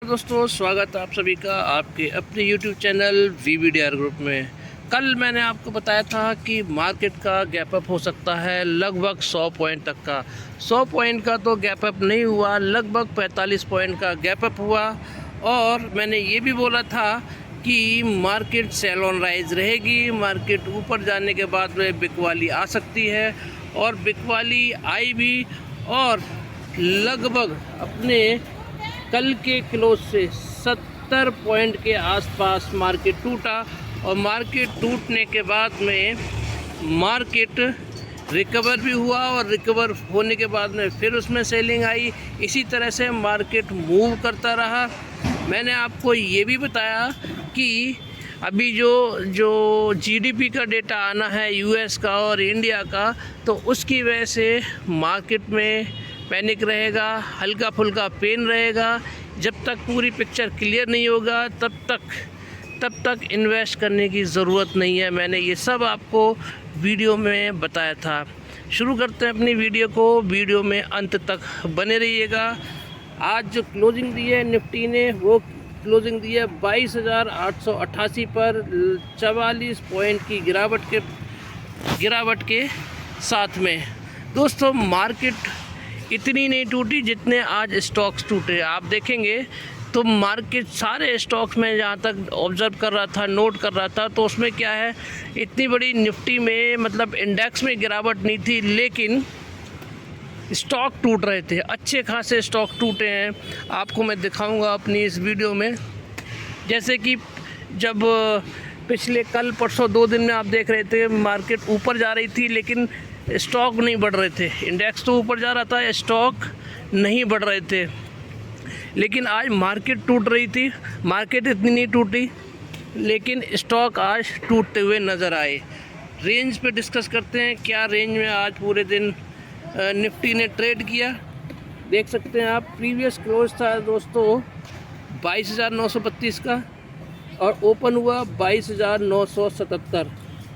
दोस्तों, स्वागत है आप सभी का आपके अपने YouTube चैनल VVDR ग्रुप में। कल मैंने आपको बताया था कि मार्केट का गैप अप हो सकता है लगभग 100 पॉइंट तक का। 100 पॉइंट का तो गैप अप नहीं हुआ, लगभग 45 पॉइंट का गैप अप हुआ। और मैंने ये भी बोला था कि मार्केट सेल ऑन राइज रहेगी, मार्केट ऊपर जाने के बाद में बिकवाली आ सकती है और बिकवाली आई भी। और लगभग अपने कल के क्लोज से 70 पॉइंट के आसपास मार्केट टूटा और मार्केट टूटने के बाद में मार्केट रिकवर भी हुआ और रिकवर होने के बाद में फिर उसमें सेलिंग आई। इसी तरह से मार्केट मूव करता रहा। मैंने आपको ये भी बताया कि अभी जो जीडीपी का डेटा आना है यूएस का और इंडिया का, तो उसकी वजह से मार्केट में पैनिक रहेगा, हल्का फुल्का पेन रहेगा। जब तक पूरी पिक्चर क्लियर नहीं होगा तब तक इन्वेस्ट करने की ज़रूरत नहीं है। मैंने ये सब आपको वीडियो में बताया था। शुरू करते हैं अपनी वीडियो को। वीडियो में अंत तक बने रहिएगा। आज जो क्लोजिंग दी है निफ्टी ने, वो क्लोजिंग दी है 22,888 पर 44 पॉइंट की गिरावट के साथ में। दोस्तों, मार्केट इतनी नहीं टूटी जितने आज स्टॉक्स टूटे। आप देखेंगे तो मार्केट सारे स्टॉक्स में जहाँ तक ऑब्ज़र्व कर रहा था, नोट कर रहा था, तो उसमें क्या है, इतनी बड़ी निफ्टी में मतलब इंडेक्स में गिरावट नहीं थी, लेकिन स्टॉक टूट रहे थे। अच्छे खासे स्टॉक टूटे हैं। आपको मैं दिखाऊंगा अपनी इस वीडियो में। जैसे कि जब पिछले कल परसों 2 दिन में आप देख रहे थे मार्केट ऊपर जा रही थी, लेकिन स्टॉक नहीं बढ़ रहे थे। इंडेक्स तो ऊपर जा रहा था, स्टॉक नहीं बढ़ रहे थे। लेकिन आज मार्केट टूट रही थी। मार्केट इतनी नहीं टूटी, लेकिन स्टॉक आज टूटते हुए नज़र आए। रेंज पे डिस्कस करते हैं, क्या रेंज में आज पूरे दिन निफ्टी ने ट्रेड किया। देख सकते हैं आप, प्रीवियस क्लोज था दोस्तों 22,932 का और ओपन हुआ 22,977,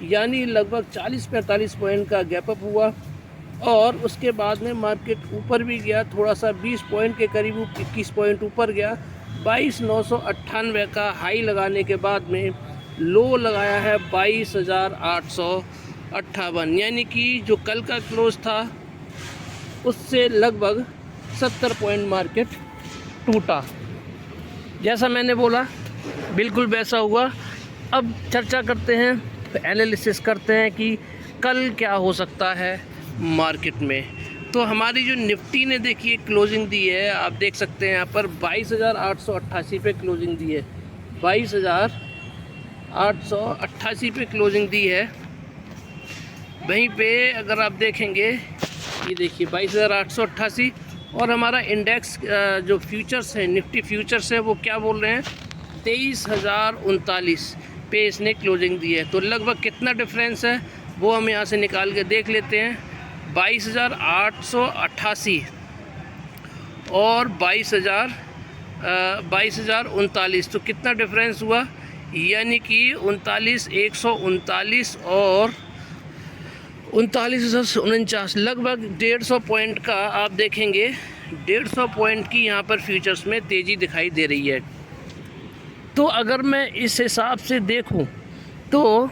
यानी लगभग 40-45 पॉइंट का गैप अप हुआ। और उसके बाद में मार्केट ऊपर भी गया, थोड़ा सा 20 पॉइंट के करीब 21 पॉइंट ऊपर गया। 22,998 का हाई लगाने के बाद में लो लगाया है 22,858, यानी कि जो कल का क्लोज था उससे लगभग 70 पॉइंट मार्केट टूटा। जैसा मैंने बोला बिल्कुल वैसा हुआ। अब चर्चा करते हैं, एनालिसिस करते हैं कि कल क्या हो सकता है मार्केट में। तो हमारी जो निफ्टी ने देखिए क्लोजिंग दी है, आप देख सकते हैं यहाँ पर 22,888 पे क्लोजिंग दी है। 22,888 पे क्लोजिंग दी है। वहीं पे अगर आप देखेंगे, ये देखिए 22,888, और हमारा इंडेक्स जो फ्यूचर्स है, निफ्टी फ्यूचर्स है, वो क्या बोल रहे हैं, 23,039 पे इसने क्लोजिंग दी है। तो लगभग कितना डिफरेंस है वो हम यहाँ से निकाल के देख लेते हैं। 22,888 और 22,039, तो कितना डिफरेंस हुआ, यानी कि 139 और 39,49, लगभग 150 पॉइंट का आप देखेंगे। 150 पॉइंट की यहाँ पर फ्यूचर्स में तेज़ी दिखाई दे रही है। तो अगर मैं इस हिसाब से देखूं तो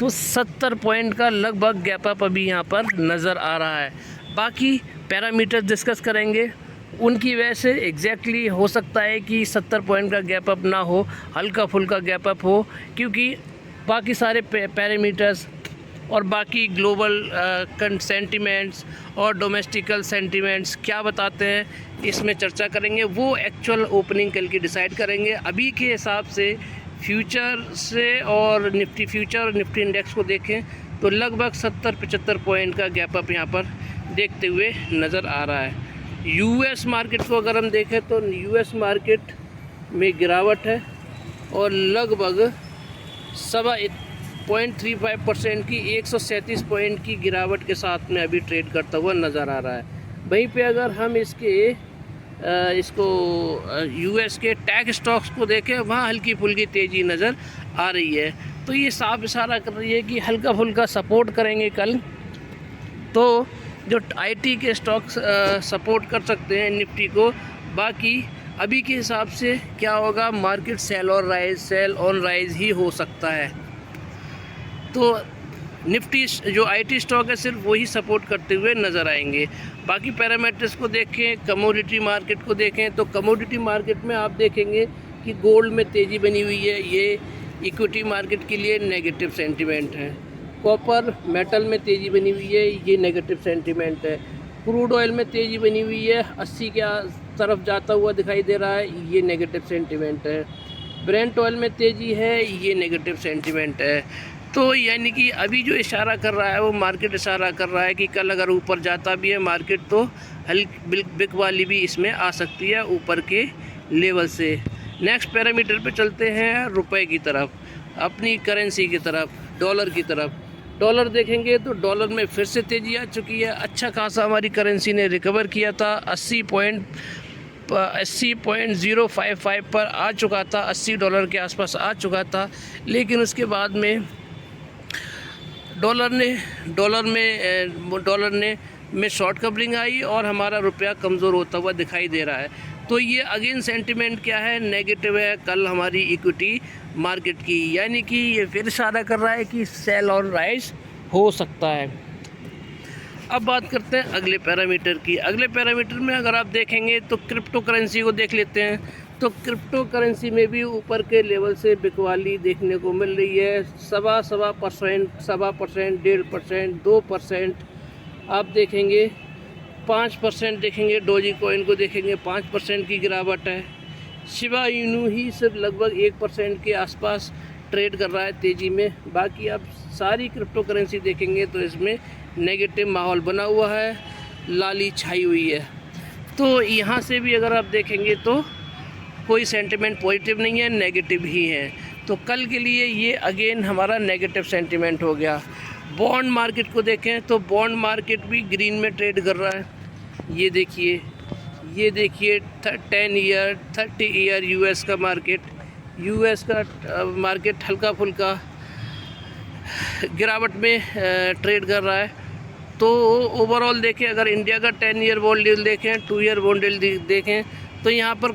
70 पॉइंट का लगभग गैप अप अभी यहाँ पर नज़र आ रहा है। बाकी पैरामीटर डिस्कस करेंगे, उनकी वजह से एग्जैक्टली हो सकता है कि 70 पॉइंट का गैप अप ना हो, हल्का फुल्का गैप अप हो, क्योंकि बाकी सारे पैरामीटर्स और बाकी ग्लोबल सेंटिमेंट्स और डोमेस्टिकल सेंटिमेंट्स क्या बताते हैं, इसमें चर्चा करेंगे। वो एक्चुअल ओपनिंग कल की डिसाइड करेंगे। अभी के हिसाब से फ्यूचर से और निफ्टी फ्यूचर और निफ्टी इंडेक्स को देखें तो लगभग 70-75 पॉइंट का गैप अप यहाँ पर देखते हुए नज़र आ रहा है। यूएस मार्केट को अगर हम देखें तो यूएस मार्केट में गिरावट है और लगभग 0.35% की 137 पॉइंट की गिरावट के साथ में अभी ट्रेड करता हुआ नज़र आ रहा है। वहीं पे अगर हम इसको यूएस के टैग स्टॉक्स को देखें, वहाँ हल्की फुल्की तेज़ी नज़र आ रही है। तो ये साफ इशारा कर रही है कि हल्का फुल्का सपोर्ट करेंगे कल। तो जो आईटी के स्टॉक्स सपोर्ट कर सकते हैं निफ्टी को, बाकी अभी के हिसाब से क्या होगा, मार्केट सेल ऑन राइज ही हो सकता है। तो निफ्टी जो आईटी स्टॉक है सिर्फ वही सपोर्ट करते हुए नज़र आएंगे। बाकी पैरामीटर्स को देखें, कमोडिटी मार्केट को देखें, तो कमोडिटी मार्केट में आप देखेंगे कि गोल्ड में तेज़ी बनी हुई है, ये इक्विटी मार्केट के लिए नेगेटिव सेंटीमेंट है। कॉपर मेटल में तेज़ी बनी हुई है, ये नेगेटिव सेंटीमेंट है। क्रूड ऑयल में तेज़ी बनी हुई है, 80 के तरफ जाता हुआ दिखाई दे रहा है, ये नेगेटिव सेंटीमेंट है। ब्रेंट ऑयल में तेज़ी है, ये नेगेटिव सेंटीमेंट है। तो यानी कि अभी जो इशारा कर रहा है वो मार्केट इशारा कर रहा है कि कल अगर ऊपर जाता भी है मार्केट तो हल्की बिक वाली भी इसमें आ सकती है ऊपर के लेवल से। नेक्स्ट पैरामीटर पे चलते हैं रुपए की तरफ, अपनी करेंसी की तरफ, डॉलर की तरफ। डॉलर देखेंगे तो डॉलर में फिर से तेज़ी आ चुकी है, अच्छा खासा हमारी करेंसी ने रिकवर किया था, 80.055 पर आ चुका था, $80 के आसपास आ चुका था। लेकिन उसके बाद में डॉलर में शॉर्ट कवरिंग आई और हमारा रुपया कमज़ोर होता हुआ दिखाई दे रहा है। तो ये अगेन सेंटिमेंट क्या है, नेगेटिव है कल हमारी इक्विटी मार्केट की, यानी कि ये फिर इशारा कर रहा है कि सेल ऑन राइज हो सकता है। अब बात करते हैं अगले पैरामीटर की। अगले पैरामीटर में अगर आप देखेंगे तो क्रिप्टो करेंसी को देख लेते हैं। तो क्रिप्टो करेंसी में भी ऊपर के लेवल से बिकवाली देखने को मिल रही है, 1.25%, 1.5%, 2%। आप देखेंगे 5% देखेंगे, डोजी कॉइन को देखेंगे 5% की गिरावट है। शिबा इनू ही सिर्फ लगभग 1% के आसपास ट्रेड कर रहा है तेज़ी में। बाकी आप सारी क्रिप्टो करेंसी देखेंगे तो इसमें नेगेटिव माहौल बना हुआ है, लाली छाई हुई है। तो यहाँ से भी अगर आप देखेंगे तो कोई सेंटिमेंट पॉजिटिव नहीं है, नेगेटिव ही है। तो कल के लिए ये अगेन हमारा नेगेटिव सेंटिमेंट हो गया। बॉन्ड मार्केट को देखें तो बॉन्ड मार्केट भी ग्रीन में ट्रेड कर रहा है। ये देखिए 10 ईयर 30 ईयर यूएस का मार्केट हल्का फुल्का गिरावट में ट्रेड कर रहा है। तो ओवरऑल देखें, अगर इंडिया का 10 ईयर बॉन्ड डील देखें, 2 ईयर बॉन्ड डील देखें, तो यहाँ पर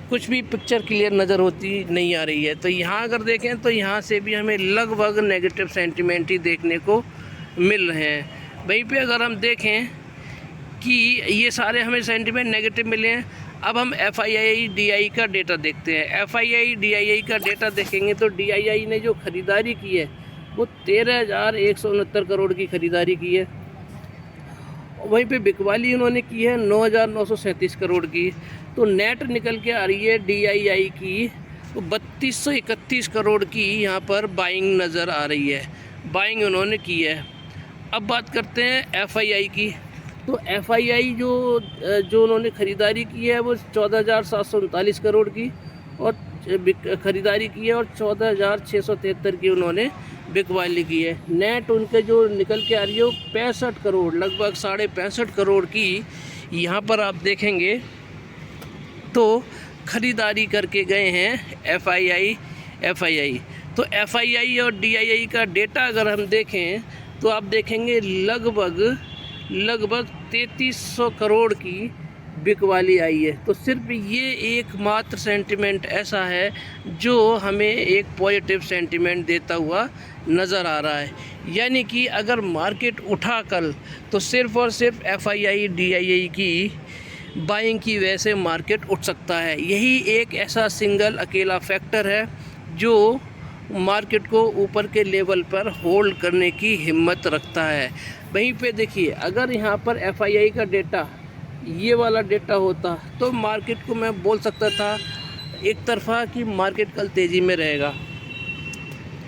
कुछ भी पिक्चर क्लियर नज़र होती नहीं आ रही है। तो यहाँ अगर देखें तो यहाँ से भी हमें लगभग नेगेटिव सेंटिमेंट ही देखने को मिल रहे हैं। वहीं पे अगर हम देखें कि ये सारे हमें सेंटिमेंट नेगेटिव मिले हैं, अब हम FII DI का डेटा देखते हैं। FII DII का डेटा देखेंगे तो DII ने जो ख़रीदारी की है वो 13,169 करोड़ की ख़रीदारी की है। वहीं पे बिकवाली उन्होंने की है 9,937 करोड़ की। तो नेट निकल के आ रही है DII की तो 3,231 करोड़ की यहाँ पर बाइंग नज़र आ रही है, बाइंग उन्होंने की है। अब बात करते हैं FII की। तो FII जो उन्होंने ख़रीदारी की है वो 14,739 करोड़ की और ख़रीदारी की है और 14,673 की उन्होंने बिकवाली की है। नेट उनके जो निकल के आ रही है वो 65 करोड़, लगभग 65.5 करोड़ की यहाँ पर आप देखेंगे तो ख़रीदारी करके गए हैं FII। तो FII और DII का डेटा अगर हम देखें तो आप देखेंगे लगभग 3300 करोड़ की बिकवाली आई है। तो सिर्फ ये एकमात्र सेंटिमेंट ऐसा है जो हमें एक पॉजिटिव सेंटिमेंट देता हुआ नज़र आ रहा है। यानी कि अगर मार्केट उठा कल तो सिर्फ़ और सिर्फ FII DII की बाइंग की वजह से मार्केट उठ सकता है। यही एक ऐसा सिंगल अकेला फैक्टर है जो मार्केट को ऊपर के लेवल पर होल्ड करने की हिम्मत रखता है। वहीं पे देखिए, अगर यहाँ पर FII का डेटा ये वाला डेटा होता तो मार्केट को मैं बोल सकता था एक तरफा कि मार्केट कल तेज़ी में रहेगा।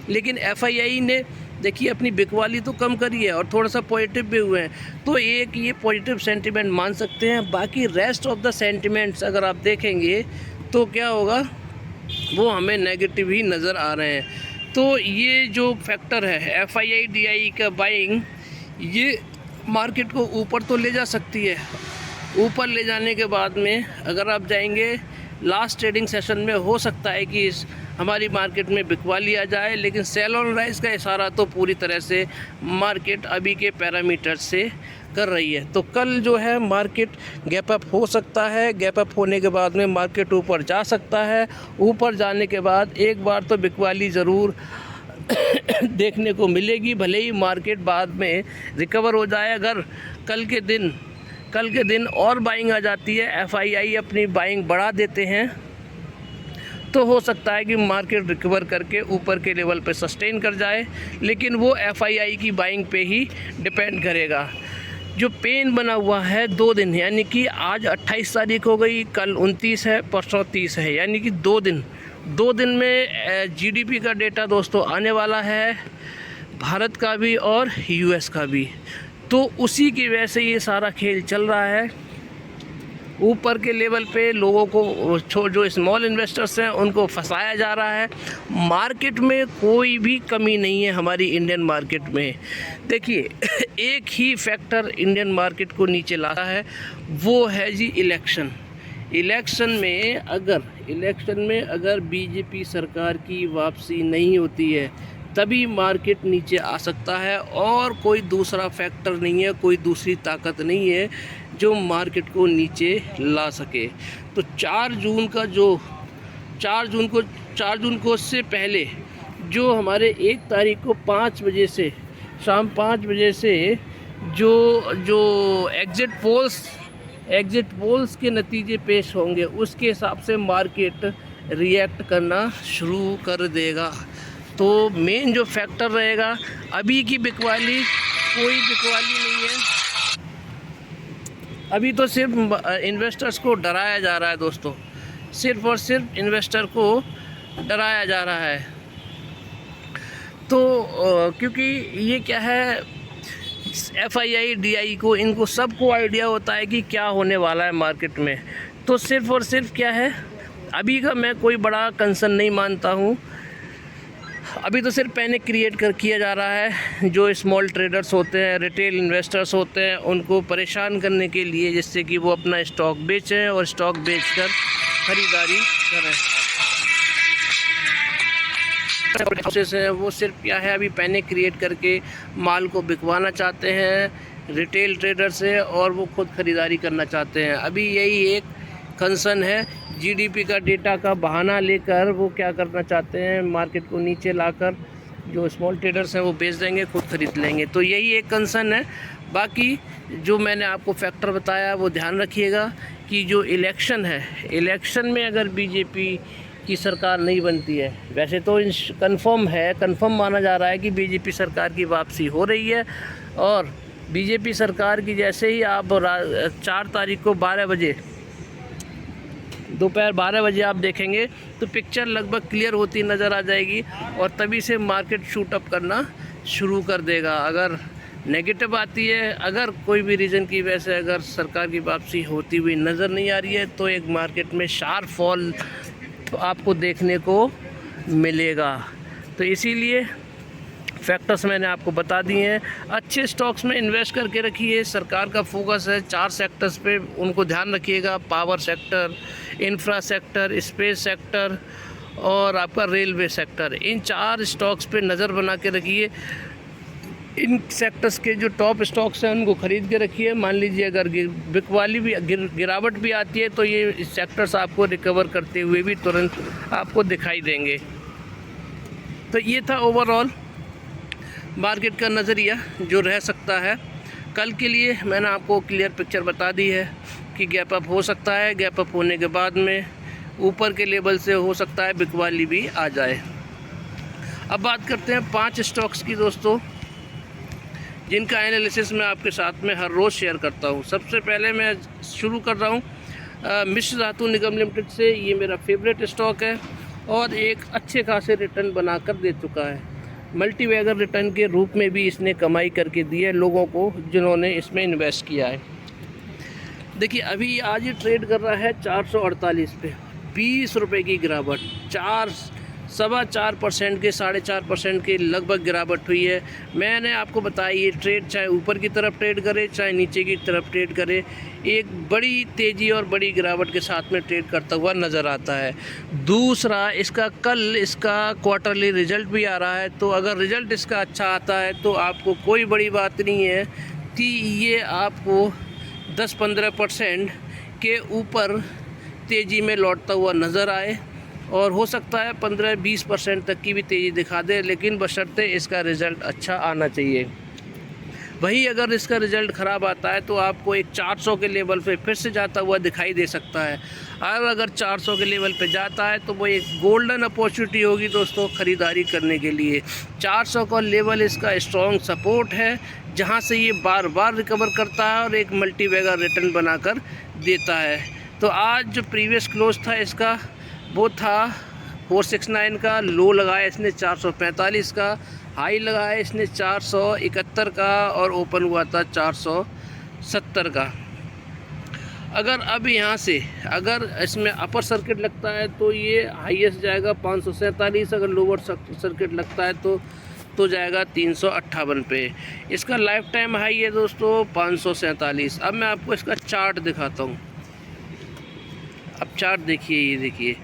लेकिन FII ने देखिए अपनी बिकवाली तो कम करी है और थोड़ा सा पॉजिटिव भी हुए हैं, तो एक ये पॉजिटिव सेंटिमेंट मान सकते हैं। बाकी रेस्ट ऑफ द सेंटिमेंट्स अगर आप देखेंगे तो क्या होगा, वो हमें नेगेटिव ही नज़र आ रहे हैं। तो ये जो फैक्टर है FII DII का बाइंग, ये मार्केट को ऊपर तो ले जा सकती है। ऊपर ले जाने के बाद में अगर आप जाएंगे लास्ट ट्रेडिंग सेशन में हो सकता है कि हमारी मार्केट में बिकवाली आ जाए, लेकिन सेल ऑन राइज का इशारा तो पूरी तरह से मार्केट अभी के पैरामीटर से कर रही है। तो कल जो है मार्केट गैप अप हो सकता है, गैप अप होने के बाद में मार्केट ऊपर जा सकता है। ऊपर जाने के बाद एक बार तो बिकवाली ज़रूर देखने को मिलेगी, भले ही मार्केट बाद में रिकवर हो जाए। अगर कल के दिन और बाइंग आ जाती है, एफआईआई अपनी बाइंग बढ़ा देते हैं, तो हो सकता है कि मार्केट रिकवर करके ऊपर के लेवल पे सस्टेन कर जाए, लेकिन वो एफआईआई की बाइंग पे ही डिपेंड करेगा। जो पेन बना हुआ है 2 दिन, यानी कि आज 28 तारीख हो गई, कल 29 है, परसों 30 है, यानी कि 2 दिन में जीडीपी का डेटा दोस्तों आने वाला है, भारत का भी और यूएस का भी। तो उसी की वजह से ये सारा खेल चल रहा है। ऊपर के लेवल पे लोगों को, जो स्मॉल इन्वेस्टर्स हैं, उनको फंसाया जा रहा है। मार्केट में कोई भी कमी नहीं है हमारी इंडियन मार्केट में। देखिए एक ही फैक्टर इंडियन मार्केट को नीचे लाता है, वो है जी इलेक्शन। इलेक्शन में अगर बीजेपी सरकार की वापसी नहीं होती है तभी मार्केट नीचे आ सकता है, और कोई दूसरा फैक्टर नहीं है, कोई दूसरी ताकत नहीं है जो मार्केट को नीचे ला सके। तो 4 जून को उससे पहले जो हमारे 1 तारीख को 5 बजे से, शाम 5 बजे से जो एग्जिट पोल्स के नतीजे पेश होंगे, उसके हिसाब से मार्केट रिएक्ट करना शुरू कर देगा। तो मेन जो फैक्टर रहेगा, अभी की बिकवाली कोई बिकवाली नहीं है, अभी तो सिर्फ इन्वेस्टर्स को डराया जा रहा है दोस्तों, सिर्फ और सिर्फ इन्वेस्टर को डराया जा रहा है। तो क्योंकि ये क्या है, एफआईआई डीआई को, इनको सबको आइडिया होता है कि क्या होने वाला है मार्केट में। तो सिर्फ और सिर्फ क्या है, अभी का मैं कोई बड़ा कंसर्न नहीं मानता हूँ। अभी तो सिर्फ पैनिक क्रिएट किया जा रहा है। जो स्मॉल ट्रेडर्स होते हैं, रिटेल इन्वेस्टर्स होते हैं, उनको परेशान करने के लिए, जिससे कि वो अपना स्टॉक बेचें और स्टॉक बेचकर ख़रीदारी करें। हाउसेस हैं वो सिर्फ क्या है, अभी पैनिक क्रिएट करके माल को बिकवाना चाहते हैं रिटेल ट्रेडर से, और वो खुद ख़रीदारी करना चाहते हैं। अभी यही एक कंसर्न है, जीडीपी का डेटा का बहाना लेकर वो क्या करना चाहते हैं, मार्केट को नीचे लाकर जो स्मॉल ट्रेडर्स हैं वो बेच देंगे, खुद ख़रीद लेंगे। तो यही एक कंसर्न है। बाकी जो मैंने आपको फैक्टर बताया वो ध्यान रखिएगा कि जो इलेक्शन है, इलेक्शन में अगर बीजेपी की सरकार नहीं बनती है, वैसे तो कंफर्म माना जा रहा है कि बीजेपी सरकार की वापसी हो रही है। और बीजेपी सरकार की जैसे ही आप 4 तारीख को 12 बजे, दोपहर 12 बजे आप देखेंगे तो पिक्चर लगभग क्लियर होती नज़र आ जाएगी, और तभी से मार्केट शूट अप करना शुरू कर देगा। अगर नेगेटिव आती है, अगर कोई भी रीज़न की वजह से अगर सरकार की वापसी होती हुई नज़र नहीं आ रही है, तो एक मार्केट में शार्प फॉल आपको देखने को मिलेगा। तो इसीलिए फैक्टर्स मैंने आपको बता दिए हैं। अच्छे स्टॉक्स में इन्वेस्ट करके रखिए। सरकार का फोकस है 4 सेक्टर्स पे, उनको ध्यान रखिएगा। Power sector, infra sector, space sector और आपका रेलवे सेक्टर। इन 4 स्टॉक्स पे नज़र बना के रखिए। इन सेक्टर्स के जो टॉप स्टॉक्स हैं उनको ख़रीद के रखिए। मान लीजिए अगर बिकवाली भी, गिरावट भी आती है, तो ये सेक्टर्स आपको रिकवर करते हुए भी तुरंत आपको दिखाई देंगे। तो ये था ओवरऑल मार्केट का नज़रिया जो रह सकता है। कल के लिए मैंने आपको क्लियर पिक्चर बता दी है कि गैप अप हो सकता है। गैप अप होने के बाद में ऊपर के लेवल से हो सकता है बिकवाली भी आ जाए। अब बात करते हैं 5 स्टॉक्स की दोस्तों, जिनका एनालिसिस मैं आपके साथ में हर रोज़ शेयर करता हूं। सबसे पहले मैं शुरू कर रहा हूं मिश्र धातु निगम लिमिटेड से। ये मेरा फेवरेट स्टॉक है और एक अच्छे खासे रिटर्न बनाकर दे चुका है। मल्टीबैगर रिटर्न के रूप में भी इसने कमाई करके दी है लोगों को जिन्होंने इसमें इन्वेस्ट किया है। देखिए अभी आज ये ट्रेड कर रहा है 448 पे, 20 रुपये की गिरावट। 4 4.25% के 4.5% के लगभग गिरावट हुई है। मैंने आपको बताया ये ट्रेड चाहे ऊपर की तरफ ट्रेड करे चाहे नीचे की तरफ ट्रेड करे, एक बड़ी तेज़ी और बड़ी गिरावट के साथ में ट्रेड करता हुआ नज़र आता है। दूसरा, कल इसका क्वार्टरली रिज़ल्ट भी आ रहा है, तो अगर रिज़ल्ट इसका अच्छा आता है तो आपको कोई बड़ी बात नहीं है कि ये आपको 10-15% के ऊपर तेज़ी में लौटता हुआ नज़र आए, और हो सकता है 15-20% तक की भी तेज़ी दिखा दे, लेकिन बशर्ते इसका रिज़ल्ट अच्छा आना चाहिए। वही अगर इसका रिज़ल्ट ख़राब आता है तो आपको एक 400 के लेवल पे फिर से जाता हुआ दिखाई दे सकता है। और अगर 400 के लेवल पे जाता है तो वो एक गोल्डन अपॉर्चुनिटी होगी दोस्तों ख़रीदारी करने के लिए। 400 का लेवल इसका स्ट्रॉन्ग सपोर्ट है, जहां से ये बार बार रिकवर करता है और एक मल्टी बैगर रिटर्न बनाकर देता है। तो आज जो प्रीवियस क्लोज था इसका वो था 469 का, लो लगाया इसने 445 का, हाई लगाया इसने 471 का, और ओपन हुआ था 470 का। अगर अब यहाँ से अगर इसमें अपर सर्किट लगता है तो ये हाईएस्ट जाएगा 547, अगर लोअर सर्किट लगता है तो जाएगा 358 पे। इसका लाइफ टाइम हाई है दोस्तों 547। अब मैं आपको इसका चार्ट दिखाता हूँ। अब चार्ट देखिए, ये देखिए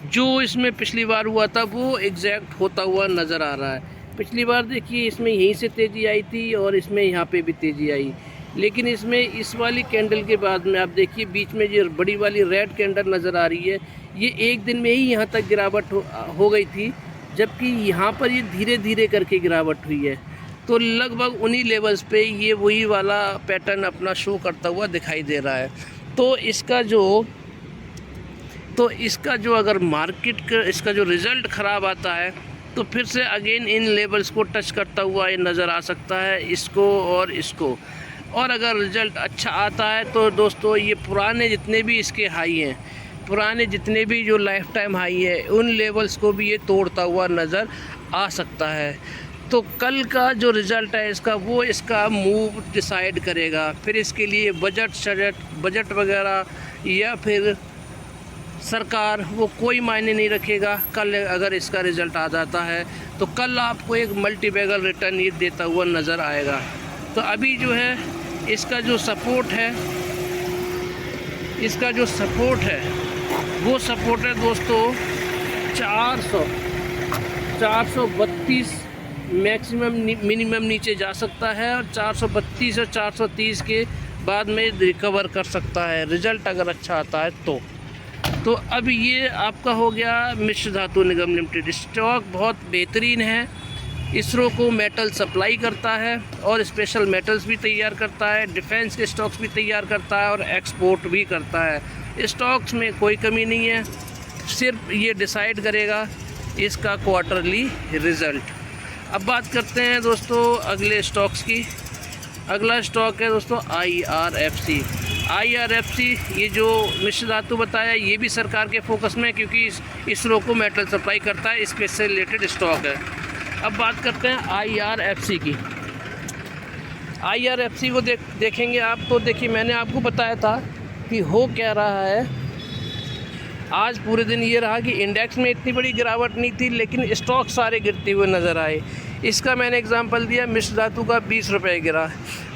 जो इसमें पिछली बार हुआ था वो एग्जैक्ट होता हुआ नज़र आ रहा है। पिछली बार देखिए इसमें यहीं से तेज़ी आई थी और इसमें यहाँ पे भी तेज़ी आई, लेकिन इसमें इस वाली कैंडल के बाद में आप देखिए बीच में जो बड़ी वाली रेड कैंडल नज़र आ रही है, ये एक दिन में ही यहाँ तक गिरावट हो गई थी, जबकि यहाँ पर ये धीरे धीरे करके गिरावट हुई है। तो लगभग उन्हीं लेवल्स पे ये वही वाला पैटर्न अपना शो करता हुआ दिखाई दे रहा है। तो इसका जो अगर मार्केट का इसका जो रिज़ल्ट ख़राब आता है तो फिर से अगेन इन लेवल्स को टच करता हुआ ये नज़र आ सकता है, इसको और इसको। और अगर रिज़ल्ट अच्छा आता है तो दोस्तों ये पुराने जितने भी इसके हाई हैं, पुराने जितने भी जो लाइफ टाइम हाई है, उन लेवल्स को भी ये तोड़ता हुआ नज़र आ सकता है। तो कल का जो रिज़ल्ट है इसका वो इसका मूव डिसाइड करेगा। फिर इसके लिए बजट वगैरह या फिर सरकार वो कोई मायने नहीं रखेगा। कल अगर इसका रिज़ल्ट आ जाता है तो कल आपको एक मल्टी बैगर रिटर्न ये देता हुआ नज़र आएगा। तो अभी जो है इसका जो सपोर्ट है वो सपोर्ट है दोस्तों 432 मैक्सिमम मिनिमम नीचे जा सकता है, और 432 और 430 के बाद में रिकवर कर सकता है रिज़ल्ट अगर अच्छा आता है तो अब ये आपका हो गया मिश्र धातु निगम लिमिटेड। स्टॉक बहुत बेहतरीन है, इसरो को मेटल सप्लाई करता है और स्पेशल मेटल्स भी तैयार करता है, डिफेंस के स्टॉक्स भी तैयार करता है और एक्सपोर्ट भी करता है। स्टॉक्स में कोई कमी नहीं है, सिर्फ ये डिसाइड करेगा इसका क्वार्टरली रिज़ल्ट। अब बात करते हैं दोस्तों अगले स्टॉक्स की। अगला स्टॉक है दोस्तों IRFC। ये जो मिश्र धातु बताया ये भी सरकार के फोकस में है, क्योंकि इसरो को मेटल सप्लाई करता है, इसके से रिलेटेड स्टॉक है। अब बात करते हैं IRFC की। IRFC को देखेंगे आप तो देखिए मैंने आपको बताया था कि हो क्या रहा है। आज पूरे दिन ये रहा कि इंडेक्स में इतनी बड़ी गिरावट नहीं थी, लेकिन स्टॉक सारे गिरते हुए नज़र आए। इसका मैंने एग्जांपल दिया, मिश्र धातु का 20 रुपये गिरा।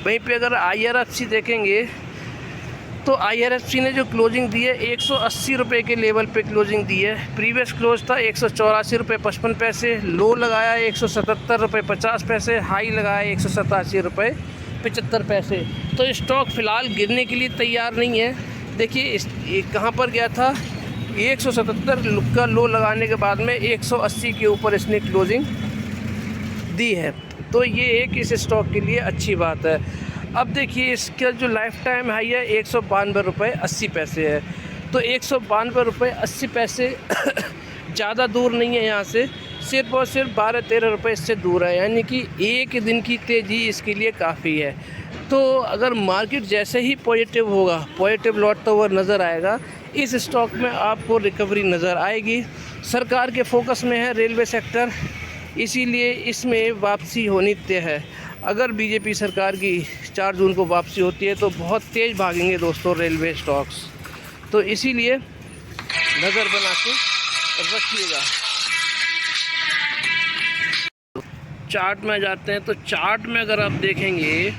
वहीं पे अगर IRFC देखेंगे तो IRFC ने जो क्लोजिंग दी है 180 रुपये के लेवल पे क्लोजिंग दी है। प्रीवियस क्लोज था 184 रुपये 55 पैसे, लो लगाया 177 रुपये 50 पैसे, हाई लगाया 187 रुपये 75 पैसे। तो स्टॉक फ़िलहाल गिरने के लिए तैयार नहीं है। देखिए कहाँ पर गया था, 177 का लो लगाने के बाद में 180 के ऊपर इसने क्लोजिंग दी है। तो ये एक इस स्टॉक के लिए अच्छी बात है। अब देखिए इसका जो लाइफ टाइम हाई है 192 रुपये 80 पैसे है। तो 192 रुपये 80 पैसे ज़्यादा दूर नहीं है यहाँ से, सिर्फ और सिर्फ 12-13 रुपये इससे दूर है, यानी कि एक दिन की तेज़ी इसके लिए काफ़ी है। तो अगर मार्केट जैसे ही पॉजिटिव लौटता हुआ नज़र आएगा, इस स्टॉक में आपको रिकवरी नज़र आएगी। सरकार के फोकस में है रेलवे सेक्टर, इसीलिए इसमें वापसी होनी तय है। अगर बीजेपी सरकार की 4 जून को वापसी होती है तो बहुत तेज़ भागेंगे दोस्तों रेलवे स्टॉक्स, तो इसीलिए नज़र बना के रखिएगा। चार्ट में जाते हैं तो चार्ट में अगर आप देखेंगे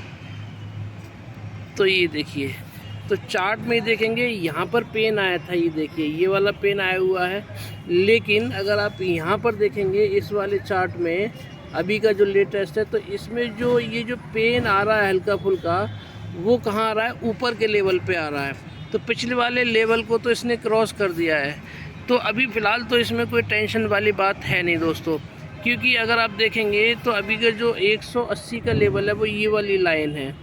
तो ये देखिए, तो चार्ट में देखेंगे यहाँ पर पेन आया था, ये देखिए ये वाला पेन आया हुआ है। लेकिन अगर आप यहाँ पर देखेंगे इस वाले चार्ट में अभी का जो लेटेस्ट है, तो इसमें जो ये जो पेन आ रहा है हल्का फुल्का, वो कहाँ आ रहा है, ऊपर के लेवल पे आ रहा है। तो पिछले वाले लेवल को तो इसने क्रॉस कर दिया है। तो अभी फ़िलहाल तो इसमें कोई टेंशन वाली बात है नहीं दोस्तों, क्योंकि अगर आप देखेंगे तो अभी का जो 180 का लेवल है वो ये वाली लाइन है,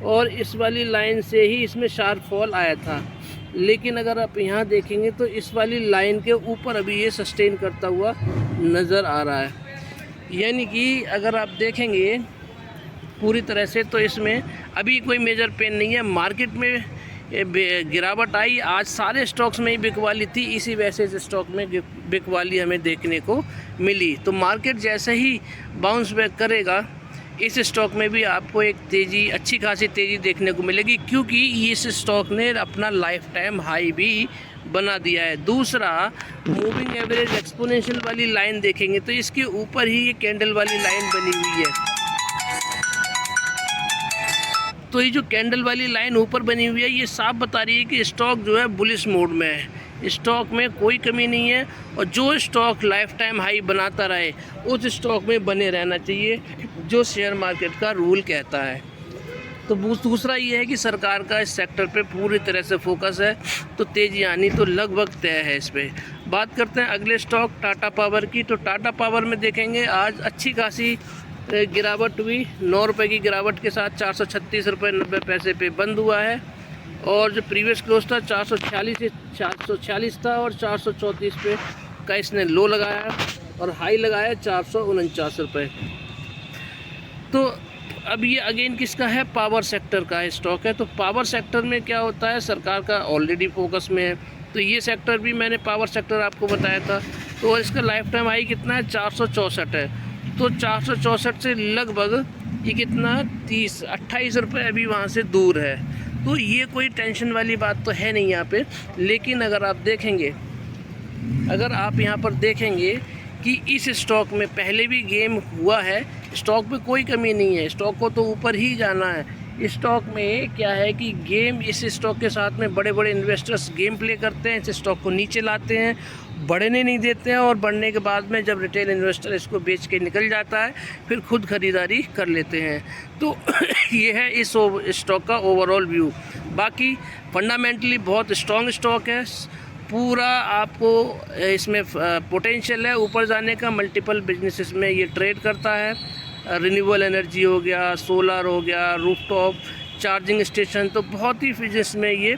और इस वाली लाइन से ही इसमें शार्प फॉल आया था। लेकिन अगर आप यहाँ देखेंगे तो इस वाली लाइन के ऊपर अभी ये सस्टेन करता हुआ नज़र आ रहा है। यानी कि अगर आप देखेंगे पूरी तरह से तो इसमें अभी कोई मेजर पेन नहीं है। मार्केट में गिरावट आई, आज सारे स्टॉक्स में ही बिकवाली थी, इसी वजह से इस स्टॉक में बिकवाली हमें देखने को मिली। तो मार्केट जैसे ही बाउंस बैक करेगा, इस स्टॉक में भी आपको एक तेज़ी, अच्छी खासी तेज़ी देखने को मिलेगी, क्योंकि इस स्टॉक ने अपना लाइफ टाइम हाई भी बना दिया है। दूसरा, मूविंग एवरेज एक्सपोनेंशियल वाली लाइन देखेंगे तो इसके ऊपर ही ये कैंडल वाली लाइन बनी हुई है। तो ये जो कैंडल वाली लाइन ऊपर बनी हुई है, ये साफ बता रही है कि स्टॉक जो है बुलिश मोड में है, स्टॉक में कोई कमी नहीं है। और जो स्टॉक लाइफ टाइम हाई बनाता रहे उस स्टॉक में बने रहना चाहिए, जो शेयर मार्केट का रूल कहता है। तो दूसरा ये है कि सरकार का इस सेक्टर पे पूरी तरह से फोकस है, तो तेज़ी आनी तो लगभग तय है इस पर। बात करते हैं अगले स्टॉक टाटा पावर की। तो टाटा पावर में देखेंगे आज अच्छी खासी गिरावट हुई, 9 रुपये की गिरावट के साथ 436 रुपये 90 पैसे पे बंद हुआ है। और जो प्रीवियस क्लोज था 446 था, और 434 पे का इसने लो लगाया और हाई लगाया 449 रुपये। तो अब ये अगेन किसका है, पावर सेक्टर का स्टॉक है। तो पावर सेक्टर में क्या होता है, सरकार का ऑलरेडी फोकस में है। तो ये सेक्टर भी मैंने पावर सेक्टर आपको बताया था। तो इसका लाइफ टाइम हाई कितना है, 464 है। तो 464 से लगभग ये कितना 28 रुपये अभी वहाँ से दूर है। तो ये कोई टेंशन वाली बात तो है नहीं यहाँ पे। लेकिन अगर आप देखेंगे, अगर आप यहाँ पर देखेंगे कि इस स्टॉक में पहले भी गेम हुआ है, स्टॉक में कोई कमी नहीं है, स्टॉक को तो ऊपर ही जाना है। इस स्टॉक में क्या है कि गेम, इस स्टॉक के साथ में बड़े बड़े इन्वेस्टर्स गेम प्ले करते हैं, इस स्टॉक को नीचे लाते हैं, बढ़ने नहीं देते हैं, और बढ़ने के बाद में जब रिटेल इन्वेस्टर इसको बेच के निकल जाता है फिर खुद ख़रीदारी कर लेते हैं। तो ये है इस स्टॉक का ओवरऑल व्यू। बाकी फंडामेंटली बहुत स्ट्रॉन्ग स्टॉक है, पूरा आपको इसमें पोटेंशियल है ऊपर जाने का। मल्टीपल बिजनेसेस में ये ट्रेड करता है, रिन्यूएबल एनर्जी हो गया, सोलर हो गया, रूफटॉप चार्जिंग स्टेशन, तो बहुत ही बिजनेस में ये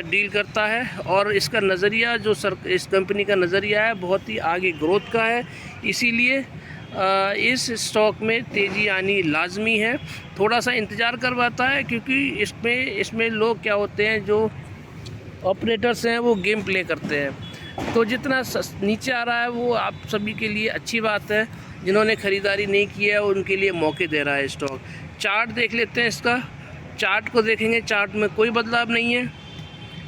डील करता है। और इसका नज़रिया जो इस कंपनी का नज़रिया है बहुत ही आगे ग्रोथ का है, इसीलिए इस स्टॉक में तेज़ी आनी लाजमी है। थोड़ा सा इंतज़ार करवाता है, क्योंकि इसमें लोग क्या होते हैं, जो ऑपरेटर्स हैं वो गेम प्ले करते हैं। तो जितना नीचे आ रहा है वो आप सभी के लिए अच्छी बात है, जिन्होंने ख़रीदारी नहीं की है उनके लिए मौके दे रहा है स्टॉक। चार्ट देख लेते हैं इसका। चार्ट को देखेंगे, चार्ट में कोई बदलाव नहीं है,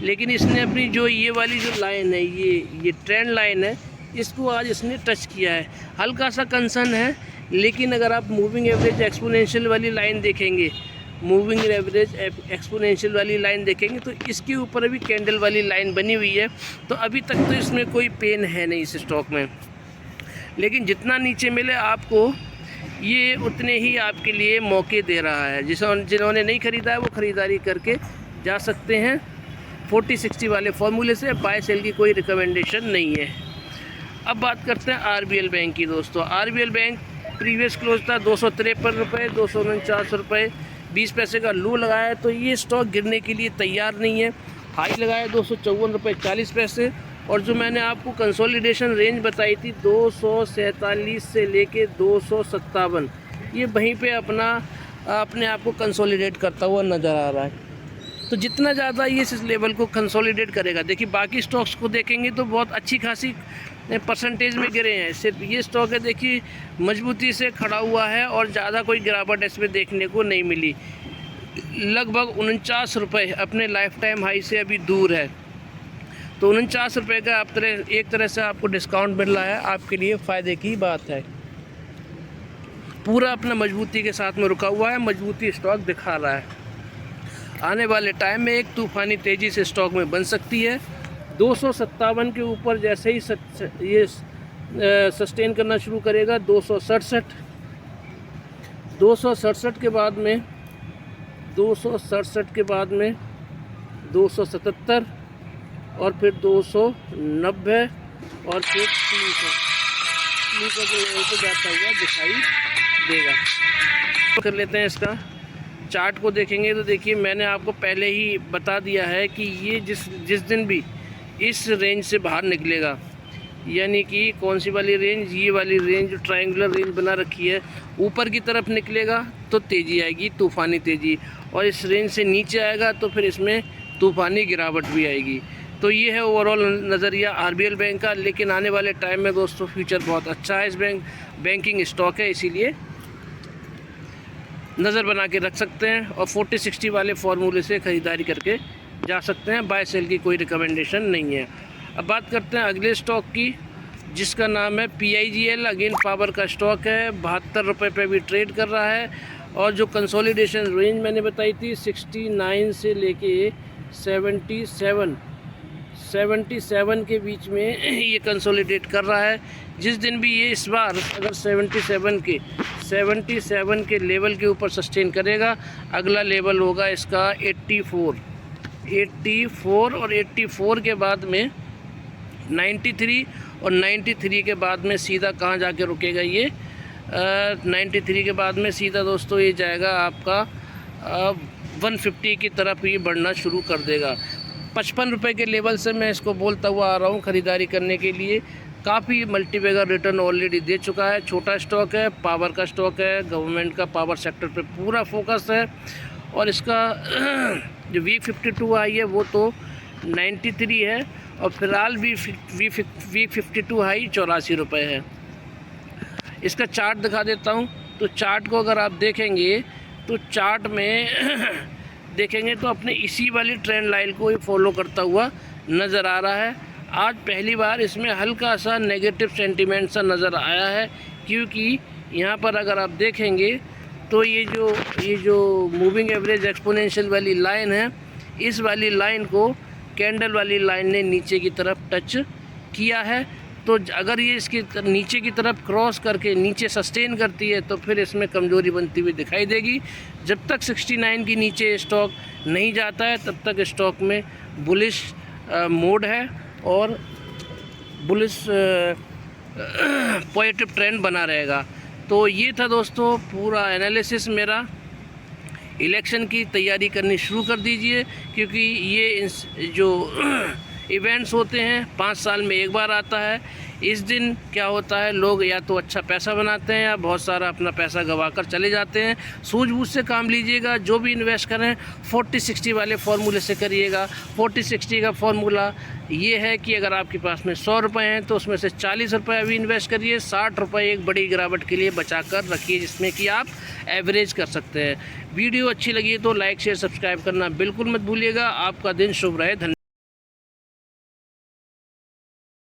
लेकिन इसने अपनी जो ये वाली जो लाइन है, ये ट्रेंड लाइन है, इसको आज इसने टच किया है। हल्का सा कंसर्न है, लेकिन अगर आप मूविंग एवरेज एक्सपोनेंशियल वाली लाइन देखेंगे, मूविंग एवरेज एक्सपोनेंशियल वाली लाइन देखेंगे तो इसके ऊपर अभी कैंडल वाली लाइन बनी हुई है। तो अभी तक तो इसमें कोई पेन है नहीं इस स्टॉक में, लेकिन जितना नीचे मिले आपको, ये उतने ही आपके लिए मौके दे रहा है। जिन्होंने नहीं ख़रीदा है वो ख़रीदारी करके जा सकते हैं। 40-60 वाले फॉर्मूले से बाय सेल की कोई रिकमेंडेशन नहीं है। अब बात करते हैं आरबीएल बैंक की दोस्तों। आरबीएल बैंक प्रीवियस क्लोज था 253 रुपये, 249 रुपये 20 पैसे का लो लगाया, तो ये स्टॉक गिरने के लिए तैयार नहीं है। हाई लगाया 254 रुपये 40 पैसे, और जो मैंने आपको कंसोलिडेशन रेंज बताई थी 247 से लेके 257, ये वहीं पे अपने आप को कंसोलिडेट करता हुआ नज़र आ रहा है। तो जितना ज़्यादा ये इस लेवल को कंसोलिडेट करेगा, देखिए बाकी स्टॉक्स को देखेंगे तो बहुत अच्छी खासी परसेंटेज में गिरे हैं, सिर्फ ये स्टॉक है देखिए मजबूती से खड़ा हुआ है और ज़्यादा कोई गिरावट इसमें देखने को नहीं मिली। लगभग 49 रुपये अपने लाइफ टाइम हाई से अभी दूर है। तो 49 रुपये का एक तरह से आपको डिस्काउंट मिल रहा है, आपके लिए फ़ायदे की बात है। पूरा अपना मजबूती के साथ में रुका हुआ है, मजबूती स्टॉक दिखा रहा है। आने वाले टाइम में एक तूफ़ानी तेज़ी से स्टॉक में बन सकती है। 257 के ऊपर जैसे ही ये सस्टेन करना शुरू करेगा, 267 के बाद में 277 और फिर 290 और फिर 300 के लेवल पे जाता हुआ दिखाई देगा। कर लेते हैं इसका चार्ट को देखेंगे तो देखिए मैंने आपको पहले ही बता दिया है कि ये जिस दिन भी इस रेंज से बाहर निकलेगा, यानी कि कौन सी वाली रेंज, ये वाली रेंज जो ट्रायंगुलर रेंज बना रखी है, ऊपर की तरफ निकलेगा तो तेज़ी आएगी, तूफ़ानी तेज़ी, और इस रेंज से नीचे आएगा तो फिर इसमें तूफ़ानी गिरावट भी आएगी। तो ये है ओवरऑल नज़रिया आरबीएल बैंक का। लेकिन आने वाले टाइम में दोस्तों फ्यूचर बहुत अच्छा है, इस बैंकिंग स्टॉक है, इसीलिए नज़र बना के रख सकते हैं और 40-60 वाले फार्मूले से ख़रीदारी करके जा सकते हैं। बाय सेल की कोई रिकमेंडेशन नहीं है। अब बात करते हैं अगले स्टॉक की, जिसका नाम है PIGL। अगेन पावर का स्टॉक है, 72 रुपये पे भी ट्रेड कर रहा है और जो कंसोलिडेशन रेंज मैंने बताई थी 69 से लेके 77 के बीच में ये कंसोलिडेट कर रहा है। जिस दिन भी ये इस बार अगर 77 के लेवल के ऊपर सस्टेन करेगा, अगला लेवल होगा इसका 84 और 84 के बाद में 93 और 93 के बाद में सीधा कहाँ जाके रुकेगा ये 93 के बाद में सीधा दोस्तों ये जाएगा आपका 150 की तरफ ये बढ़ना शुरू कर देगा। 55 रुपये के लेवल से मैं इसको बोलता हुआ आ रहा हूँ खरीदारी करने के लिए। काफ़ी मल्टीबैगर रिटर्न ऑलरेडी दे चुका है, छोटा स्टॉक है, पावर का स्टॉक है, गवर्नमेंट का पावर सेक्टर पे पूरा फोकस है और इसका जो वीक 52 हाई है वो तो 93 है और फिलहाल वीक 52 हाई 84 रुपये है। इसका चार्ट दिखा देता हूँ। तो चार्ट को अगर आप देखेंगे तो चार्ट में देखेंगे तो अपने इसी वाली ट्रेंड लाइन को ही फॉलो करता हुआ नज़र आ रहा है। आज पहली बार इसमें हल्का सा नेगेटिव सेंटीमेंट सा नज़र आया है, क्योंकि यहाँ पर अगर आप देखेंगे तो ये जो मूविंग एवरेज एक्सपोनेंशियल वाली लाइन है, इस वाली लाइन को कैंडल वाली लाइन ने नीचे की तरफ टच किया है। तो अगर ये इसकी नीचे की तरफ क्रॉस करके नीचे सस्टेन करती है तो फिर इसमें कमज़ोरी बनती हुई दिखाई देगी। जब तक 69 के नीचे स्टॉक नहीं जाता है तब तक स्टॉक में बुलिश मोड है और बुलिश पॉजिटिव ट्रेंड बना रहेगा। तो ये था दोस्तों पूरा एनालिसिस मेरा। इलेक्शन की तैयारी करनी शुरू कर दीजिए, क्योंकि ये जो इवेंट्स होते हैं 5 साल में एक बार आता है। इस दिन क्या होता है, लोग या तो अच्छा पैसा बनाते हैं या बहुत सारा अपना पैसा गंवा कर चले जाते हैं। सूझबूझ से काम लीजिएगा, जो भी इन्वेस्ट करें 40-60 वाले फार्मूले से करिएगा। 40-60 का फार्मूला ये है कि अगर आपके पास में 100 रुपये हैं तो उसमें से 40 रुपये अभी इन्वेस्ट करिए, 60 रुपये एक बड़ी गिरावट के लिए बचा कर रखिए, जिसमें कि आप एवरेज कर सकते हैं। वीडियो अच्छी लगी तो लाइक शेयर सब्सक्राइब करना बिल्कुल मत भूलिएगा। आपका दिन शुभ रहे। धन्यवाद।